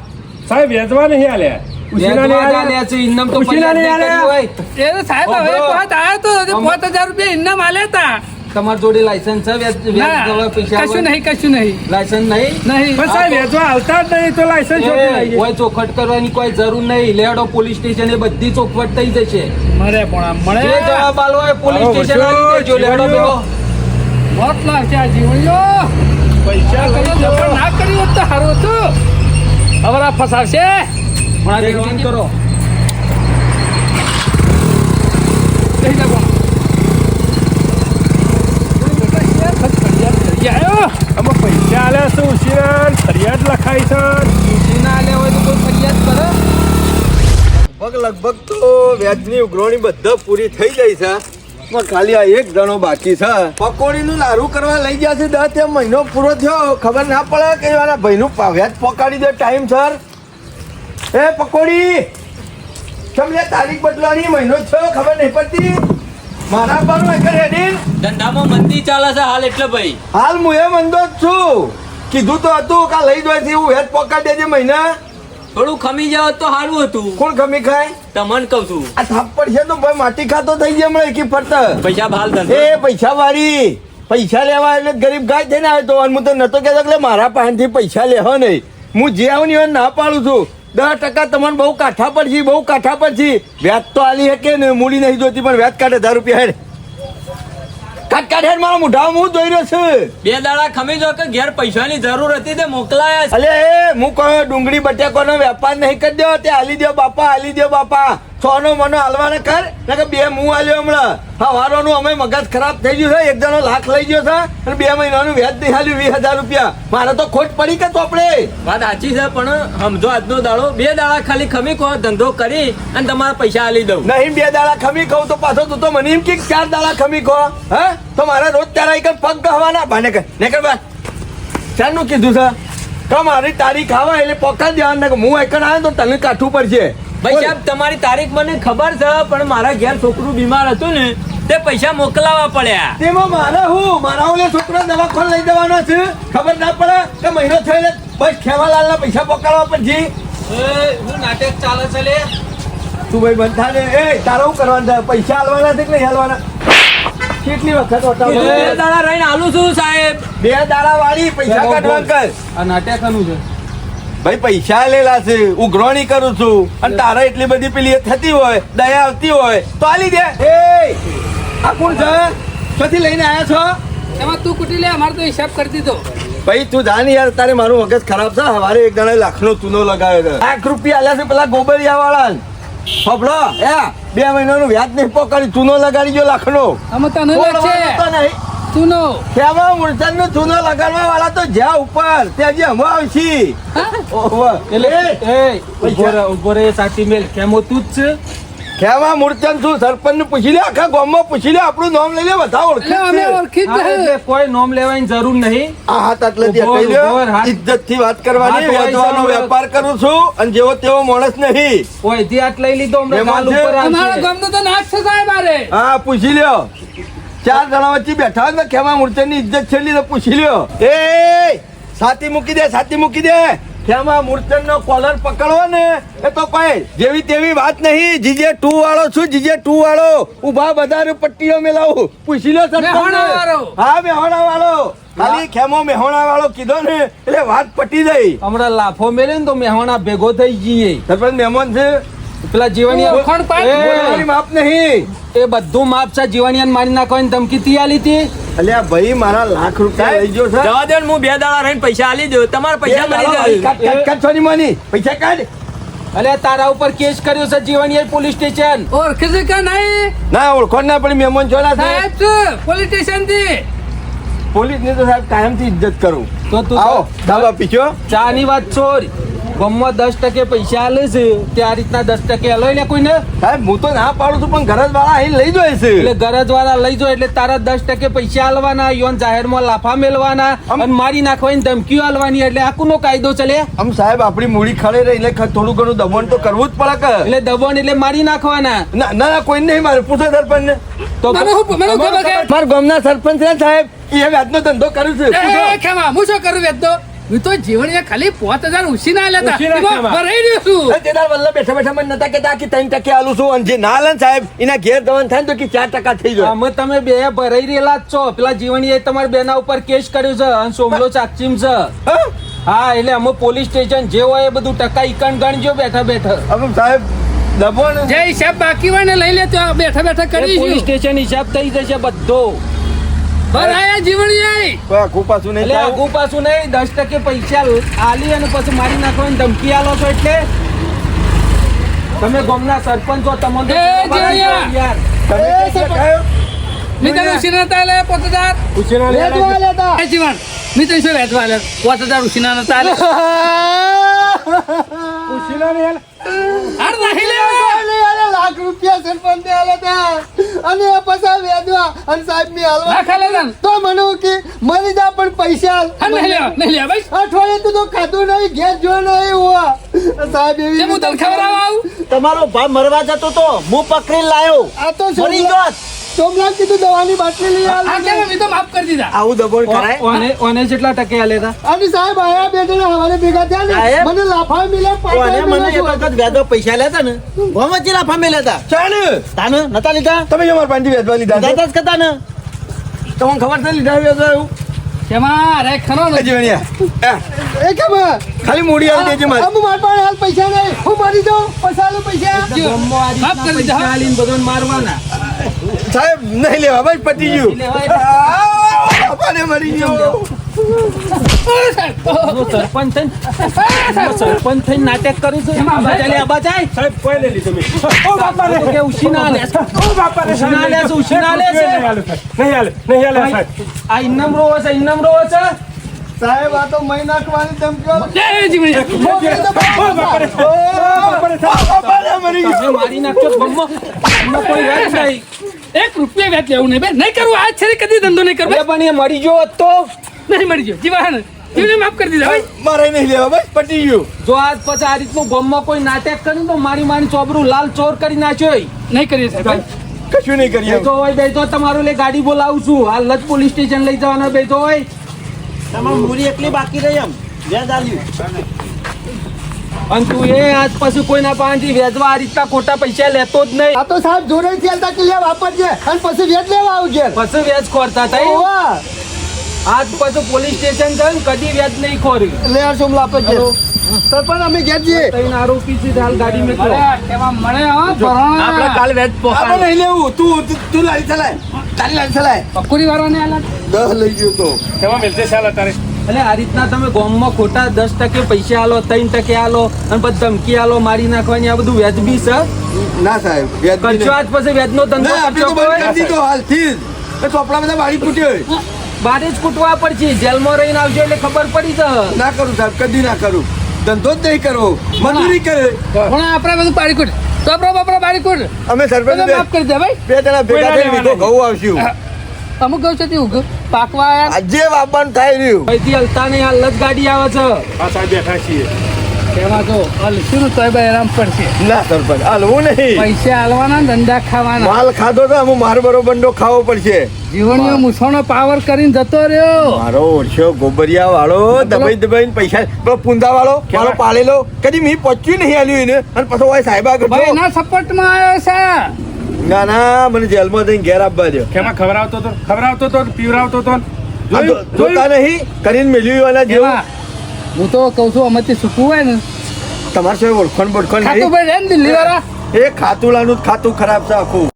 સાહેબ, વેચવા નહીં આલ્યા. ઉછીના નહીં વ્યાજવા આલ્યા. આલ્યા છે. ઇનામ તો ઉશીના ફરિયાદ નહીં નહીં કરી હોય. એ તો સાહેબ હવે ઓહો. વાત આવ્યો તો 5,000 રૂપિયા ઇનામ આલ્યા હતા. તમારા જોડે લાયસન્સ છે વ્યાજ ના, પૈસા કશું નહીં, કશું નહીં. લાયસન્સ નહીં. નહીં. પણ સાહેબ વેચવા હાલતા જ નહીં તો લાયસન્સ શોધી એ, લઈએ. કોઈ ચોખવટ કરવાની કોઈ જરૂર નહીં. લેડો પોલીસ સ્ટેશન, એ બધી ચોખવટ થઈ જશે. મળે પણ આમ મળે. જે જવાબ આલવો હોય પોલીસ આવો સ્ટેશન બચ્ચો, આલી દેજો. લેડો જીવણીઓ. બેહો. મોત લાગશે આ જીવણીઓ. પૈસા આ લઈ કદાચ જાઓ. દબાણ ના કર્યું હોત તો સારું હતું. હવે આ ફસાવશે. પણ આ બેહો કરો. બેસી જા પણ. ફરિયાદ કરી આવ્યો. આમાં પૈસા આલ્યા છે ઉછીના, ફરિયાદ લખાઈ છે. ઉશીના આલ્યા હોય તો કોઈ ફરિયાદ કરે. લગભગ તો વ્યાજની ઉઘરાણી બધા પૂરી થઈ ગઈ છે, પણ ખાલી આ એક જણો બાકી છે. પકોડીનું લારું કરવા લઈ ગયા છે. 10 મહિનો પૂરો થયો, ખબર ના પડે કે મારા ભાઈનું વ્યાજ પકાડી દે ટાઈમ સર. એ પકોડી, તમને તારીખ બદલવાની મહિનો થયો, ખબર નહીં પડતી. મારા પર રેડી ધંધામાં મંદી ચાલે છે હાલ એટલે ભાઈ. હાલ હું એ મંદો જ છું. કીધું તો હતું કે લઈ જાય છે એવું વ્યાજ પકાડી દેજે મહિના. થોડું ખમી જાવ તો સારું હતું. કોણ ખમી ખાય? તમને કહું છું આ થાપ્પડ છે તો ભાઈ માટી ખાતો થઈ જાય મળે એકી ફરતા. પૈસા હાલ ધંધો એ પૈસા વાળી પૈસા લેવા એટલે ગરીબ ગાય થઈને આવ્યો તો. અને હું તો નતો કહેતો એટલે મારા પાસેથી પૈસા લેવો નહીં. હું જે આવું ને ના પાડું છું. 10% તમને બહુ કાઠા પર છે, બહુ કાઠા પર છે. વ્યાજ તો આલી શકે ને, મૂડી નહીં જોતી પણ વ્યાજ કાઢે 1000 રૂપિયા હેડ. કાઢ હેડ, મારા મોઢામાં હું જોઈ રહ્યો છું. 2 દાડા ખમી જો કે ઘેર પૈસાની જરૂર હતી તે મોકલાયા છે. અલે એ હું કોઈ ડુંગળી બટાકાનો વેપાર નહીં કરી દો. તે આલી દો બાપા, આલી દો બાપા. 100 નો મનો હાલવાને કર ને કે 2 હું આલ્યો હમણાં. હવારોનું અમે મગજ ખરાબ થઈ ગયું છે. એક જણો લાખ લઈ ગયો છે અને 2 મહિનાનું વ્યાજ નહીં હાલ્યું 20,000 રૂપિયા. મારે તો ખોટ પડી કે ચોપડે. વાત સાચી છે પણ સમજો આજનો દાડો 2 દાડા ખાલી ખમી કહો ધંધો કરી અને તમારા પૈસા આલી દઉં. નહીં 2 દાડા ખમી કહું તો પાછો તું તો મને એમ કે 4 દાડા ખમી કહો. હા તો મારે રોજ તારા એક પગ ગહવાના બાને કર ને કર બા. શાનું કીધું છે કે મારી તારીખ આવે એટલે પકડ દેવાનું ને કે હું એકણ આવે તો તને કાઠું પડશે. ભાઈ સાહેબ તમારી તારીખ મને ખબર છે પણ મારા ઘેર છોકરું બીમાર હતું ને તે પૈસા મોકલાવા પડ્યા. તેમાં મારે હું મારા ઓલે છોકરો દવાખાને લઈ જવાનો છે. ખબર ના પડે કે મહિનો થયો એટલે બસ ખેવાલાલના પૈસા પકડવા પડશે. હું નાટક ચાલે છે લે. તું ભાઈ બંધ થા ને. એ તારે શું કરવાનું છે? પૈસા હાલવાના છે કે નહીં હાલવાના? કેટલી વખત હું 2 વટાવો? દાડા રહીને આલું છું સાહેબ. 2 દાડા વાળી પૈસા કાઢવા કર. આ નાટકનું છે. ભાઈ પૈસા લેલા છે ઉઘરાણી કરું છું અને તારા એટલી બધી પેલી એ થતી હોય દયા આવતી હોય તો આલી દે. એ આ કોણ છે? ક્યાંથી લઈને આયા છો? એમાં તું કુટી લે, અમારે તો હિસાબ કરી દીધો. ભાઈ તું જાણ યાર, તારે મારું મગજ ખરાબ છે. હવારે એક જણા લાખનો ચૂનો લગાવ્યો છે. ₹1,00,000 આલ્યા છે પેલા ગોબરિયા વાળા. ફફડો એ 2 મહિનાનું વ્યાજ નહીં પકડી ચૂનો લગાડી ગયો લાખનો. અમે તને છે ચૂનો. કેવા મૂર્છન નો ચૂનો લગાડવા વાળા તો જ્યાં ઉપર ત્યાં જે હમો આવશી. ઓહો એટલે ઉભો રે સાચી મેલ કેમો તું જ છે? કેવા મૂર્છન છું સરપંચ ને પૂછી લે, આખા ગામમાં પૂછી લે, આપણું નામ લઈ લે, બધા ઓળખે એટલે અમે છે. ઓળખી જ હા, નહીં. એટલે કોઈ નોમ લેવાની જરૂર નહીં. આ હાથ આટલેથી ઉભો, હટાઈ લ્યો. ઉભો, હાથ. ઇજ્જતથી વાત કરવાની. હાથ હોય વેચવાનો છે. વેપાર કરું છું અને જેવો તેવો માણસ નહીં. કોઈ થી હાથ લઈ લીધો હમણાં મહેમાન ગાલ છે? ઉપર અમારા આવશે. ગામનો તો નાચ છે સાહેબ આરે. હા પૂછી લ્યો. 4 જણા વચ્ચે બેઠા હોય ને કેવા મૂર્છન ની ઇજ્જત છેલ્લી તો પૂછી લ્યો. એ છાતી મૂકી દે, છાતી મૂકી દે. કેવા મૂર્છન નો કોલર પકડવો ને એ તો કોઈ જેવી તેવી વાત નહીં. જીજે 2 વાળો છું, જીજે 2 વાળો. ઉભા બધા પટ્ટીઓ મેલાવું. પૂછી લ્યો સરપંચને. મેહોણા વાળો. હા મેહોણા વાળો. ખાલી ખેમો મેહોણા વાળો કીધો ને એટલે વાત પટી જાય. હમણાં લાફો મેરે ને તો મેહોણા ભેગો થઈ જઈએ. સરપંચ મહેમાન છે. પેલા જીવણિયા ઓળખાણ પાડ. બોલવાની માપ નહીં. એ બધું માપ છે. જીવણિયાને મારી નાખવાની ધમકી તી આલી હતી. અલ્યા ભાઈ મારા ₹1,00,000 લઈ ગયો છે. જવા દે ને, હું 2 દાડા રહીને પૈસા આલી દઉં. તમારા પૈસા મળી જાય. કાઢ છોની મોની. પૈસા કાઢ. અલ્યા તારા ઉપર કેસ કર્યો છે જીવણિયા પોલીસ સ્ટેશન. ઓળખે છે કે નહીં? ના ઓળખો ના પડી. મહેમાન ચોલા છે. સાહેબ છે પોલીસ સ્ટેશન થી. પોલીસ ની તો સાહેબ કાયમથી ઇજ્જત કરું. તો તું આવો દાવા પીછો. ચા ની વાત છોડ. ગામમાં 10% પૈસા આલે છે તે આ રીતના 10% આલો ને કોઈને. સાહેબ હું તો ના પાડું છું પણ ઘરજ વાળા અહીં લઈ જાય છે. એટલે ગરજ વાળા લઈ જો એટલે તારા 10% પૈસા આલવાના, યોન જાહેરમાં લાફા મેલવાના અને મારી નાખવાની ધમકીઓ આલવાની. એટલે આ કોનો કાયદો ચલે? આમ સાહેબ આપણી મૂડી ખડે રહી એટલે થોડું ઘણું દબાણ તો કરવું જ પડે કે. એટલે દબાણ એટલે મારી નાખવાના. ના ના કોઈ નહીં મારે પૂછો સરપંચ ને. તો મને ખબર કે મારા ગામના સરપંચ છે સાહેબ એ વ્યાજનો ધંધો કરું છું. એ ખેમા હું શું કરું વેચતો? હું તો જીવણીએ ખાલી 5,000 ઉછીના આલ્યા હતા. ઉછીના એમાં ખેમા. ભરાઈ રહ્યો છું. તે દાળ વલ્લા બેઠા બેઠા મને નતા કેતા કે 3% આલું છું અને જે ના લે ને સાહેબ એના ઘેર દવાન થાય ને તો કે 4% થઈ જાય. અમે તમે બે ભરાઈ રહેલા જ છો. પેલા જીવણીએ તમારા બેના ઉપર કેસ કર્યો છે અને સોમલો ચાકચીમ છે. હા? હા એટલે અમે પોલીસ સ્ટેશન જે હોય એ બધું ટકા ઈકણ ગણજો બેઠા બેઠા. હવે સાહેબ દબાણ જે હિસાબ બાકી હોય ને લઈ લે તો બેઠા બેઠા એ પોલીસ કરીશું. સ્ટેશન હિસાબ થઈ જશે બધો. ભરાયા જીવણીએ. કોઈ આખું પાછું નહીં એટલે થાય. આગુ પાછું નહીં 10% પૈસા આલી અને પછી મારી નાખવાની ધમકી આલો છો. એટલે તમે ગામના સરપંચ છો તમને એ જીવણિયા. યાર તમે કેસ લખાયો? મેં તને ઉછીના નતા આલ્યા 5,000. ઉછીના વેચવા આલ્યા તા. એ જીવણ મેં તને શું વેચવા આલ્યા? 5,000 ઉછીના નતા આલ્યા. ઉછીના ને હાર નાખી લેવા. ₹1,00,000 સરપંચ ને આલ્યા તા. અને એ પાછા વેચવા અને સાહેબ ને હાલવા. નાખા લેતા ને. તો મને કે મરી જા પણ પૈસા આલ. હા, નહીં લેવા નહીં લેવા ભાઈ. અઠવાડિયે તું તો ખાધું નહીં, ઘેર જો નહીં હોવા. સાહેબ એવી જે હું તને ખવડાવવા આવું. તમારો ભાઈ મરવા જતો તો હું પકડી લાયો. આ તો મરી ગયો. સોમનાથ કીધું દવાની બાટલી લઈ આલ. આ કેમ મેં તો માફ કરી દીધા. આવું દબાણ કરાય? ઓને જેટલા ટકે આલે તા? અને સાહેબ આયા બેઠા હવારે ભેગા થયા ને સાહેબ? મને લાફા મિલ્યા કોને મને એક પાછા વખત વ્યાજો પૈસા લેતા ને ગોમાં ચેલા ફામે લેતા ચાલ તાને નતા લીધા તમે જો મારા પાંચી વ્યાજવા લીધા છે? દાદા જ કહેતા ને તમને ખબર છે લીધા વ્યાજવા એવું? કેમાં અરે ખરો ને. જીવણિયા એ કેમ ખાલી મૂડી આવી દેજે મારે. અમુ માર પાસે હાલ પૈસા નહીં, હું મરી જાઉં પછી આલું પૈસા. ગામમાં આ માફ કરી રીતના દીધા. પૈસા આલીને બધાને મારવાના. સાહેબ નહીં લેવા ભાઈ પતી ગયું. બાપાને મરી ગયો. હું સરપંચ થઈને હું સરપંચ થઈને નાટક કરું છું. એમાં આબા ચાલે, આબા ચાલ. સાહેબ કોઈ લઈ લીધું મેં. ઓ બાપાને તો કે ઉછીના આલે છે. ઓ બાપાને ઉછીના આલે છે, ઉછીના આલે છે. નહીં હાલે સાહેબ. આ ઇન્નમ રોવો છે, ઇન્નમ રોવો છે. સાહેબ આ તો મહી નાખવાની ધમકીઓ. જય જીવણી. બાપાને મરી ગયો. તમે મારી નાખશો તો ગમો. ગમો કોઈ વાત નહીં. 1 રૂપિયા વ્યાજ લેવું નહીં બે. નહીં કરવું આજ છે કદી ધંધો નહીં કરવો. અરે પણ એ મરી ગયો હોત તો નહીં મળી ગયો જીવન. જીવને માફ કરી દીધા ભાઈ. મારે નહીં લેવા ભાઈ પતી ગયું. જો આજ પછી આ રીતનું ગમમાં કોઈ નાટક કર્યું તો મારી ચોબરું લાલ ચોર કરી નાખ્યો. નહીં કરીએ સાહેબ ભાઈ. કશું નહીં કરીએ. બેઠો હોય બેઠો તમારું લે ગાડી બોલાવું છું. હાલ જ પોલીસ સ્ટેશન લઈ જવાનો બેઠો હોય. તમારે મૂડી એકલી બાકી રહી એમ વ્યાજ આલ્યું અને તું એ આજ પછી કોઈના પાસેથી વેચવા આ રીતના ખોટા પૈસા લેતો જ નહીં. આ તો સાહેબ જોડે ચાલતા કે લે વાપરજે અને પછી વેચ લેવા આવજે. પછી વ્યાજ ખોરતા થાય. ઓવા આજ પછી પોલીસ સ્ટેશન જાય ને કદી વ્યાજ નહીં ખોર્યું. લે આ સોમલા આપજે. સરપંચ અમે ઘેર જઈએ ત્રણ આરોપી છે હાલ ગાડી મેં મળે, તેમાં મળે હો, ભરવાના. આપણે કાલ વેચ આપણે પોકાળ નહીં લેવું તું લારી ચલાય તારી લારી ચલાય પકોડી વાળાને આલા. 10 લઈ ગયો તો તેમાં મિલતે ચાલે તારે એટલે આ રીતના તમે ગામમાં ખોટા 10% પૈસા આલો 3% આલો અને પછી ધમકી આલો મારી નાખવાની આ બધું વ્યાજબી છે ના સાહેબ વ્યાજબી કરશો આજ પછી વ્યાજનો ધંધો ના આપણે તો કરશો બંધ કરી દીધો હાલથી જ એ ચોપડા બધા વાળી ફૂટ્યો બારે જ કૂટવા પડશે જેલમાં રહીને આવજો એટલે ખબર પડી છે ના કરું સાહેબ કદી ના કરું ધંધો જ નહીં કરવો મજૂરી કરે પણ આપણે બધું પાડીકુટ ચોપરો બપરો પાડીકુટ અમે સરપંચ બધું માફ કરી દે ભાઈ. બે જણા ભેગા થઈને વીઘો ઘઉં આવશું અમુક ગૌ છે તે ઉગ પાકવા આયા. આજે વાપવાનું થાય રહ્યું અહીંથી હલતા નહીં હાલ જ ગાડી આવે છે આ સાહેબ બેઠા છીએ તેમાં જો હલશું તોય ભાઈ આરામ પડશે. ના સરપંચ હાલવું નહીં પૈસા આલવાના, ધંધા ખાવાના. માલ ખાધો તો અમુક માર બરોબરનો ખાવો પડશે જીવણીઓ મૂછોનો પાવર કરીને જતો રહ્યો. મારો ઓળખ્યો ગોબરિયા વાળો દબાઈ દબાઈને પૈસા પેલો પૂંદા વાળો મારો પાલેલો કદી મી પચ્યું નહીં આલ્યું એને અને પછી ઓય સાહેબ આગળ ભાઈ જો. એના સપોર્ટમાં આવ્યો છે. ના ના મને જેલમાં જઈને ઘેર આપવા દો કેમાં ખવડાવતો તો પીવરાવતો તો આ જોતા નહીં કરીને મેલ્યું એના જેવું એમાં હું તો કઉ છું અમારથી સૂકવું હોય ને તમારે શું ઓળખણ બોળખણ ખાતું નહીં ભાઈ રહે ને દિલ્હી વાળા એ ખાતુલાનું જ ખાતું ખરાબ છે આખું